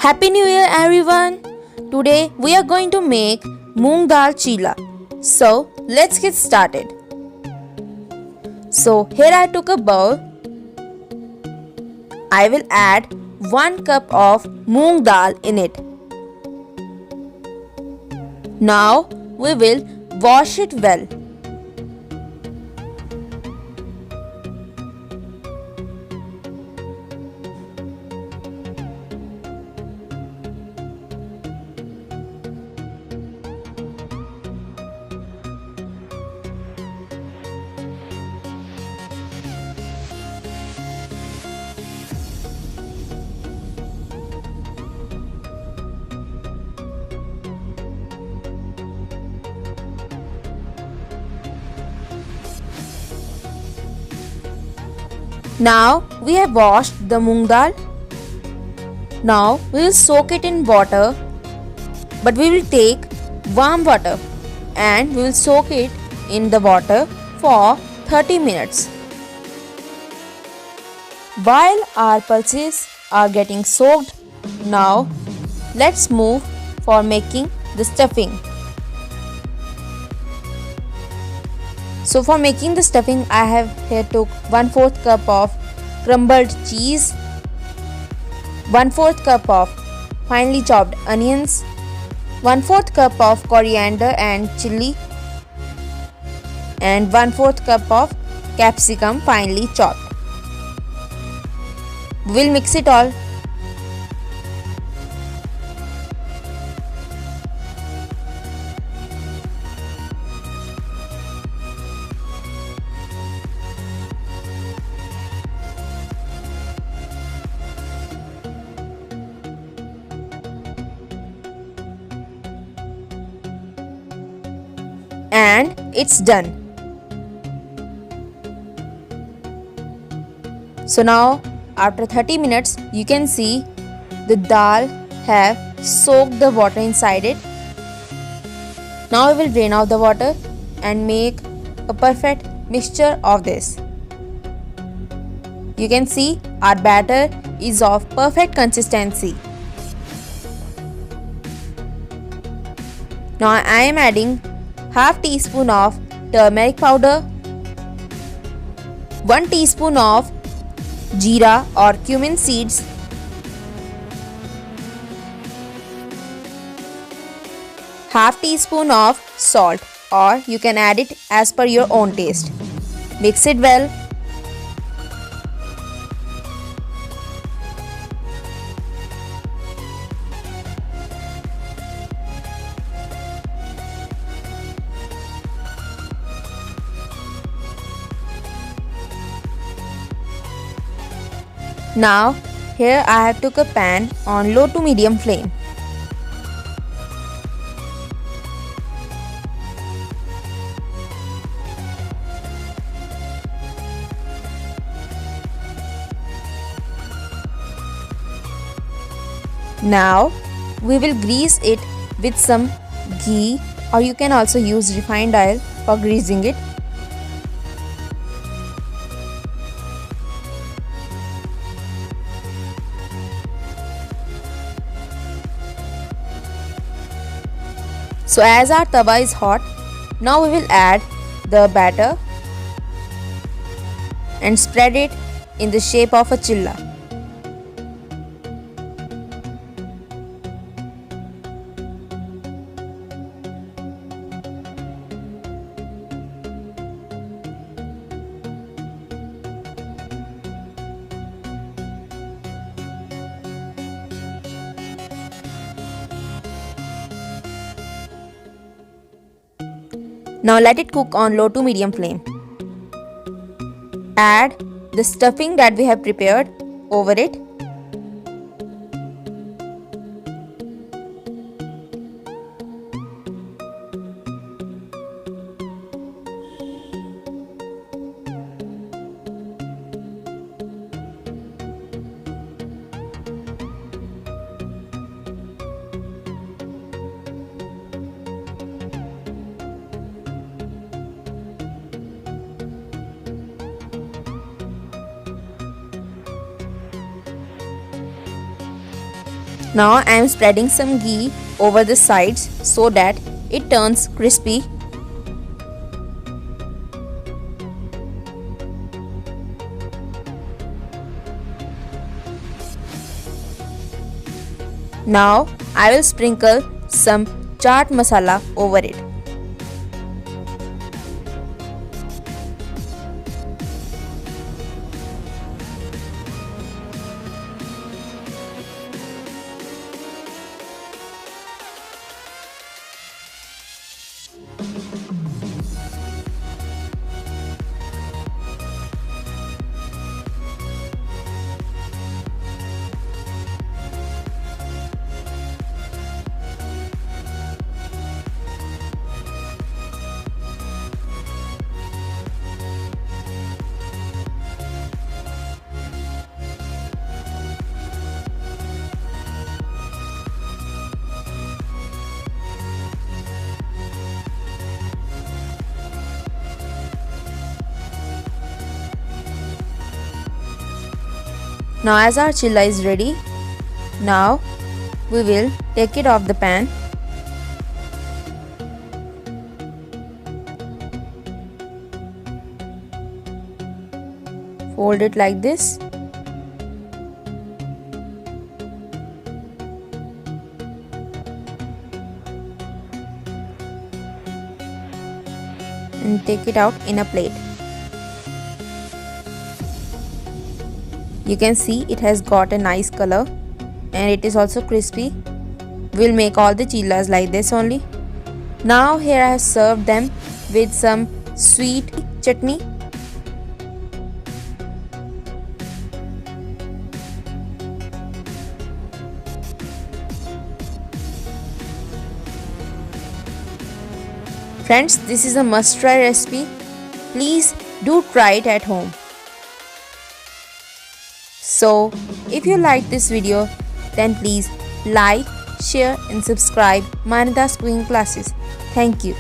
Happy New Year everyone! Today we are going to make Moong Dal Chilla. So let's get started. So here I took a bowl. I will add 1 cup of moong dal in it. Now we will wash it well. Now we have washed the moong dal. Now we will soak it in water, but we will take warm water and we will soak it in the water for 30 minutes. While our pulses are getting soaked, now let's move for making the stuffing. So for making the stuffing, I have here took 1/4 cup of crumbled cheese, 1/4 cup of finely chopped onions, 1/4 cup of coriander and chili, and 1/4 cup of capsicum finely chopped. We'll mix it all. And it's done. So now after 30 minutes you can see the dal have soaked the water inside it. Now we will drain out the water and make a perfect mixture of this. You can see our batter is of perfect consistency. Now I am adding half teaspoon of turmeric powder, 1 teaspoon of jeera or cumin seeds, half teaspoon of salt, or you can add it as per your own taste. Mix it well. Now here I have took a pan on low to medium flame. Now we will grease it with some ghee, or you can also use refined oil for greasing it. So as our tawa is hot, now we will add the batter and spread it in the shape of a chilla. Now let it cook on low to medium flame. Add the stuffing that we have prepared over it. Now I am spreading some ghee over the sides so that it turns crispy. Now I will sprinkle some chaat masala over it. Now as our chilla is ready, now we will take it off the pan. Fold it like this. And take it out in a plate. You can see it has got a nice color and it is also crispy. We'll make all the chillas like this only. Now here I have served them with some sweet chutney. Friends, this is a must-try recipe. Please do try it at home. So, if you like this video, then please like, share and subscribe Manita's cooking classes. Thank you.